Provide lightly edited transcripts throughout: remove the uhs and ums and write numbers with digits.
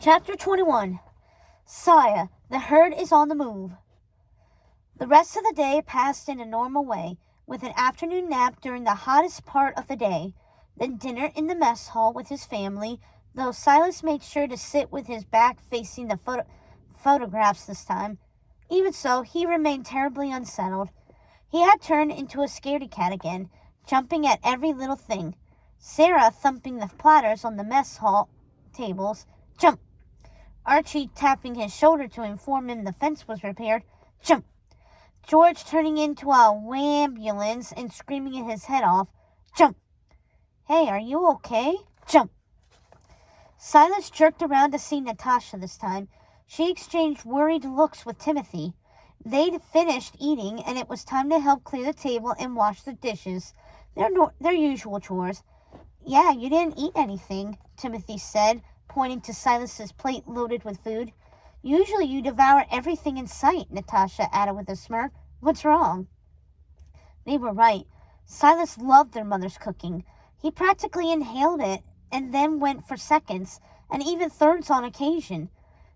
Chapter 21. Saya, the herd is on the move. The rest of the day passed in a normal way, with an afternoon nap during the hottest part of the day, then dinner in the mess hall with his family, though Silas made sure to sit with his back facing the photographs this time. Even so, he remained terribly unsettled. He had turned into a scaredy cat again, jumping at every little thing. Sarah thumping the platters on the mess hall tables. Jump! Archie tapping his shoulder to inform him the fence was repaired. Jump! George turning into a wambulance and screaming his head off. Jump! Hey, are you okay? Jump! Silas jerked around to see Natasha this time. She exchanged worried looks with Timothy. They'd finished eating, and it was time to help clear the table and wash the dishes. Their usual chores. Yeah, you didn't eat anything, Timothy said, pointing to Silas's plate loaded with food. Usually you devour everything in sight, Natasha added with a smirk. What's wrong? They were right. Silas loved their mother's cooking. He practically inhaled it and then went for seconds, and even thirds on occasion.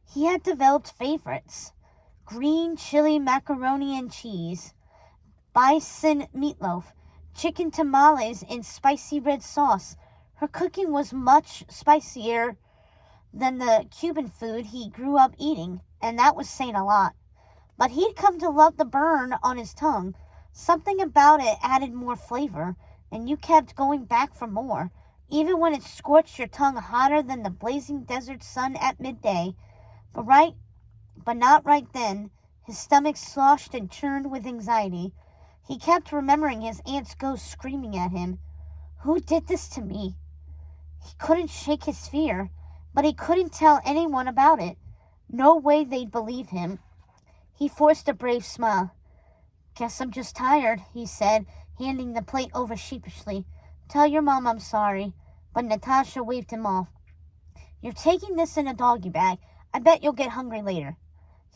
He had developed favorites. Green chili macaroni and cheese, bison meatloaf, chicken tamales in spicy red sauce. Her cooking was much spicier than the Cuban food he grew up eating, and that was saying a lot. But he'd come to love the burn on his tongue. Something about it added more flavor, and you kept going back for more, even when it scorched your tongue hotter than the blazing desert sun at midday. But not right then. His stomach sloshed and churned with anxiety. He kept remembering his aunt's ghost screaming at him. Who did this to me? He couldn't shake his fear, but he couldn't tell anyone about it. No way they'd believe him. He forced a brave smile. Guess I'm just tired, he said, handing the plate over sheepishly. Tell your mom I'm sorry. But Natasha waved him off. You're taking this in a doggy bag. I bet you'll get hungry later.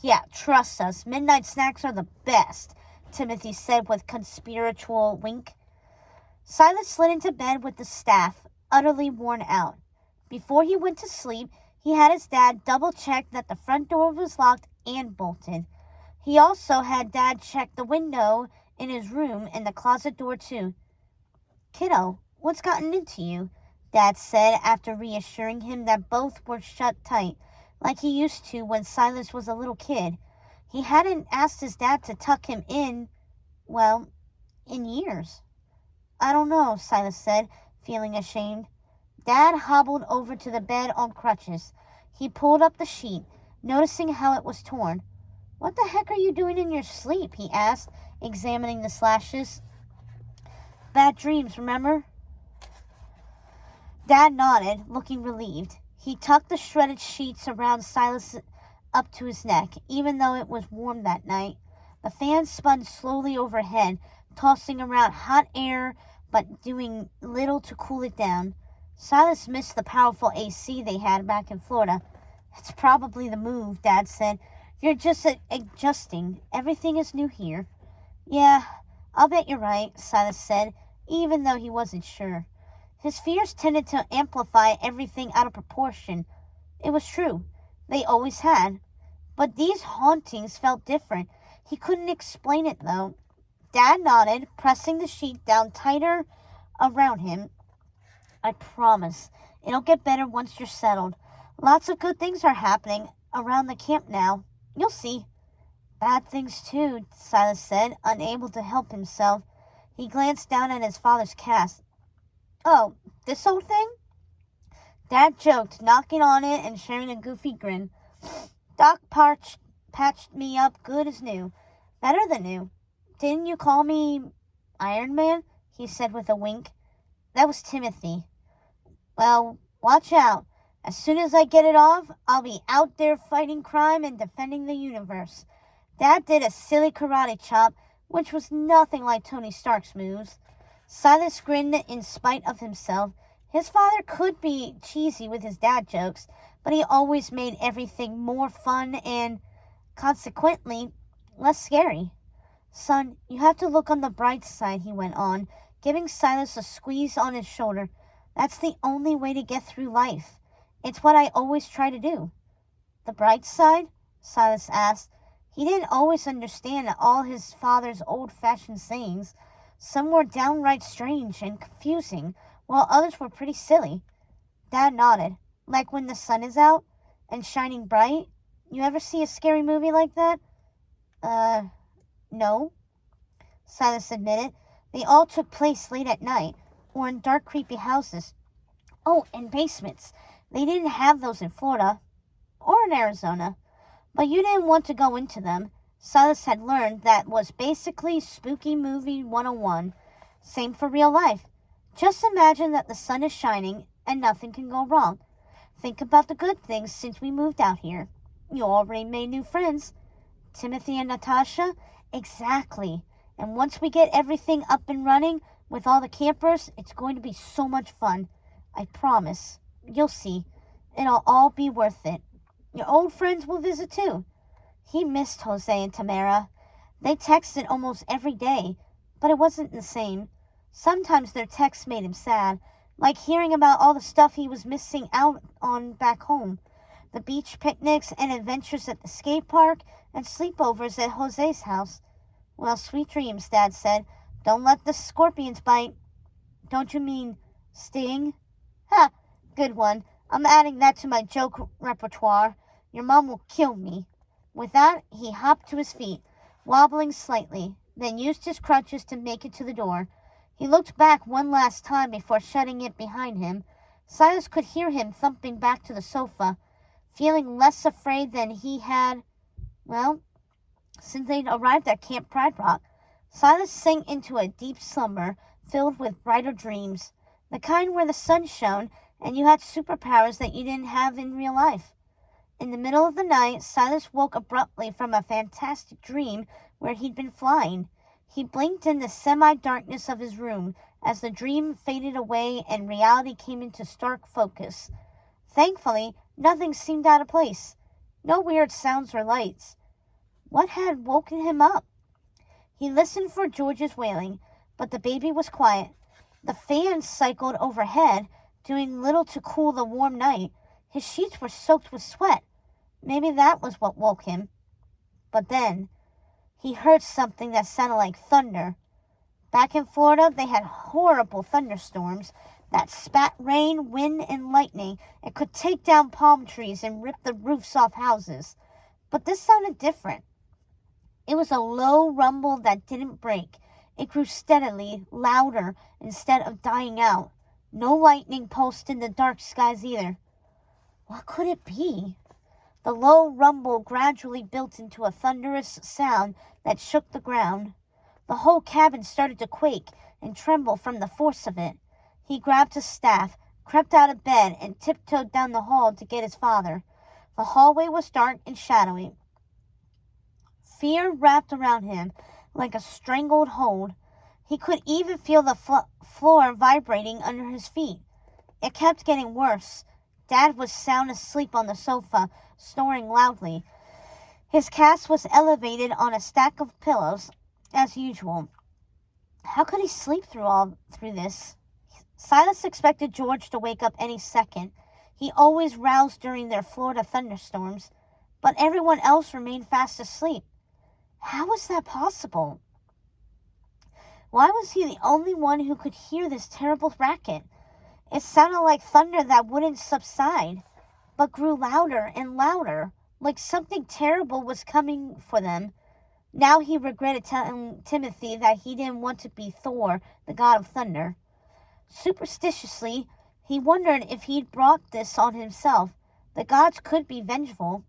Yeah, trust us. Midnight snacks are the best, Timothy said with conspiratorial wink. Silas slid into bed with the staff, utterly worn out. Before he went to sleep, he had his dad double-check that the front door was locked and bolted. He also had Dad check the window in his room and the closet door, too. Kiddo, what's gotten into you? Dad said after reassuring him that both were shut tight, like he used to when Silas was a little kid. He hadn't asked his dad to tuck him in, well, in years. I don't know, Silas said, feeling ashamed. Dad hobbled over to the bed on crutches. He pulled up the sheet, noticing how it was torn. What the heck are you doing in your sleep? He asked, examining the slashes. Bad dreams, remember? Dad nodded, looking relieved. He tucked the shredded sheets around Silas up to his neck, even though it was warm that night. The fan spun slowly overhead, tossing around hot air but doing little to cool it down. Silas missed the powerful AC they had back in Florida. It's probably the move, Dad said. You're just adjusting. Everything is new here. Yeah, I'll bet you're right, Silas said, even though he wasn't sure. His fears tended to amplify everything out of proportion. It was true. They always had. But these hauntings felt different. He couldn't explain it, though. Dad nodded, pressing the sheet down tighter around him. I promise. It'll get better once you're settled. Lots of good things are happening around the camp now. You'll see. Bad things, too, Silas said, unable to help himself. He glanced down at his father's cast. Oh, this old thing? Dad joked, knocking on it and sharing a goofy grin. Doc patched me up good as new. Better than new. Didn't you call me Iron Man? He said with a wink. That was Timothy. Well, watch out. As soon as I get it off, I'll be out there fighting crime and defending the universe. Dad did a silly karate chop, which was nothing like Tony Stark's moves. Silas grinned in spite of himself. His father could be cheesy with his dad jokes, but he always made everything more fun and, consequently, less scary. Son, you have to look on the bright side, he went on, giving Silas a squeeze on his shoulder. That's the only way to get through life. It's what I always try to do. The bright side? Silas asked. He didn't always understand all his father's old-fashioned sayings. Some were downright strange and confusing, while others were pretty silly. Dad nodded. Like when the sun is out and shining bright? You ever see a scary movie like that? No, Silas admitted. They all took place late at night, or in dark, creepy houses. Oh, and basements. They didn't have those in Florida, or in Arizona. But you didn't want to go into them. Silas had learned that was basically spooky movie 101. Same for real life. Just imagine that the sun is shining and nothing can go wrong. Think about the good things since we moved out here. You already made new friends. Timothy and Natasha? Exactly. And once we get everything up and running with all the campers, it's going to be so much fun. I promise. You'll see. It'll all be worth it. Your old friends will visit too. He missed Jose and Tamara. They texted almost every day, but it wasn't the same. Sometimes their texts made him sad, like hearing about all the stuff he was missing out on back home. The beach picnics and adventures at the skate park and sleepovers at Jose's house. Well, sweet dreams, Dad said. Don't let the scorpions bite. Don't you mean sting? Ha! Good one. I'm adding that to my joke repertoire. Your mom will kill me. With that, he hopped to his feet, wobbling slightly, then used his crutches to make it to the door. He looked back one last time before shutting it behind him. Silas could hear him thumping back to the sofa, feeling less afraid than he had, since they'd arrived at Camp Pride Rock. Silas sank into a deep slumber filled with brighter dreams, the kind where the sun shone and you had superpowers that you didn't have in real life. In the middle of the night, Silas woke abruptly from a fantastic dream where he'd been flying. He blinked in the semi-darkness of his room as the dream faded away and reality came into stark focus. Thankfully, nothing seemed out of place. No weird sounds or lights. What had woken him up? He listened for George's wailing, but the baby was quiet. The fan cycled overhead, doing little to cool the warm night. His sheets were soaked with sweat. Maybe that was what woke him. But then, he heard something that sounded like thunder. Back in Florida, they had horrible thunderstorms that spat rain, wind, and lightning and could take down palm trees and rip the roofs off houses. But this sounded different. It was a low rumble that didn't break. It grew steadily, louder, instead of dying out. No lightning pulsed in the dark skies either. What could it be? The low rumble gradually built into a thunderous sound that shook the ground. The whole cabin started to quake and tremble from the force of it. He grabbed his staff, crept out of bed, and tiptoed down the hall to get his father. The hallway was dark and shadowy. Fear wrapped around him like a strangled hold. He could even feel the floor vibrating under his feet. It kept getting worse. Dad was sound asleep on the sofa, snoring loudly. His cast was elevated on a stack of pillows, as usual. How could he sleep through this? Silas expected George to wake up any second. He always roused during their Florida thunderstorms, but everyone else remained fast asleep. How was that possible? Why was he the only one who could hear this terrible racket? It sounded like thunder that wouldn't subside, but grew louder and louder, like something terrible was coming for them. Now he regretted telling Timothy that he didn't want to be Thor, the god of thunder. Superstitiously, he wondered if he'd brought this on himself. The gods could be vengeful.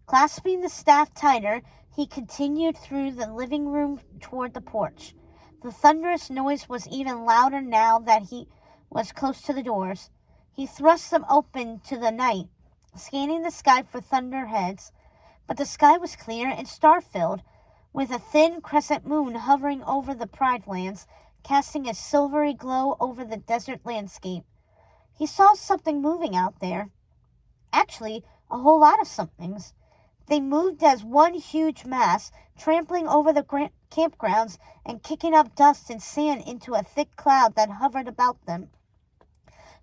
Clasping the staff tighter, he continued through the living room toward the porch. The thunderous noise was even louder now that he was close to the doors. He thrust them open to the night, scanning the sky for thunderheads. But the sky was clear and star-filled, with a thin crescent moon hovering over the Pride Lands, casting a silvery glow over the desert landscape. He saw something moving out there. Actually, a whole lot of somethings. They moved as one huge mass, trampling over the campgrounds and kicking up dust and sand into a thick cloud that hovered about them.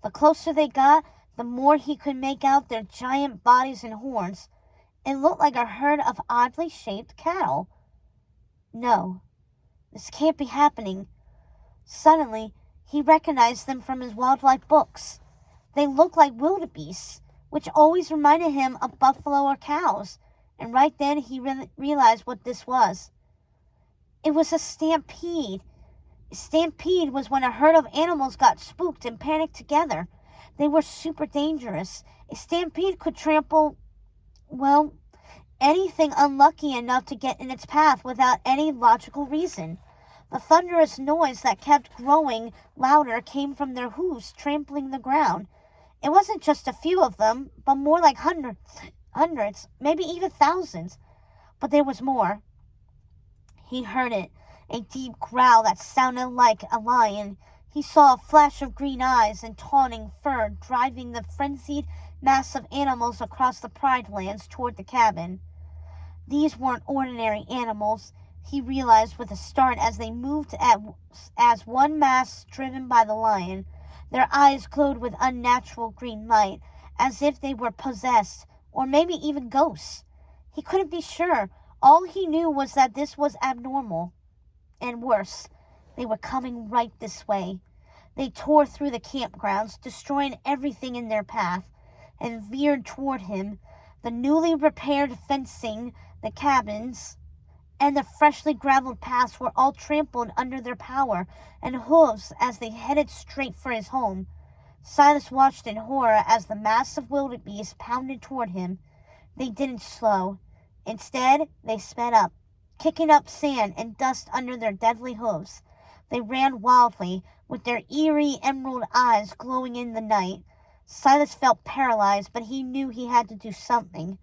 The closer they got, the more he could make out their giant bodies and horns. It looked like a herd of oddly shaped cattle. No, this can't be happening. Suddenly, he recognized them from his wildlife books. They looked like wildebeests, which always reminded him of buffalo or cows, and right then he realized what this was. It was a stampede. A stampede was when a herd of animals got spooked and panicked together. They were super dangerous. A stampede could trample, well, anything unlucky enough to get in its path without any logical reason. The thunderous noise that kept growing louder came from their hooves trampling the ground. It wasn't just a few of them, but more like hundreds, maybe even thousands. But there was more. He heard it, a deep growl that sounded like a lion. He saw a flash of green eyes and taunting fur driving the frenzied mass of animals across the Pride Lands toward the cabin. These weren't ordinary animals, he realized with a start as they moved as one mass driven by the lion. Their eyes glowed with unnatural green light, as if they were possessed, or maybe even ghosts. He couldn't be sure. All he knew was that this was abnormal. And worse, they were coming right this way. They tore through the campgrounds, destroying everything in their path, and veered toward him. The newly repaired fencing, the cabins, and the freshly graveled paths were all trampled under their power and hooves as they headed straight for his home. Silas watched in horror as the mass of wildebeest pounded toward him. They didn't slow. Instead, they sped up, kicking up sand and dust under their deadly hooves. They ran wildly, with their eerie emerald eyes glowing in the night. Silas felt paralyzed, but he knew he had to do something.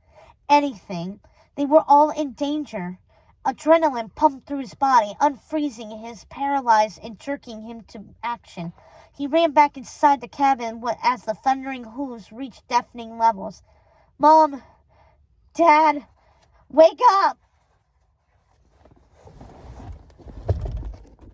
Anything. They were all in danger. Adrenaline pumped through his body, unfreezing his paralyzed and jerking him to action. He ran back inside the cabin as the thundering hooves reached deafening levels. "Mom! Dad! Wake up!"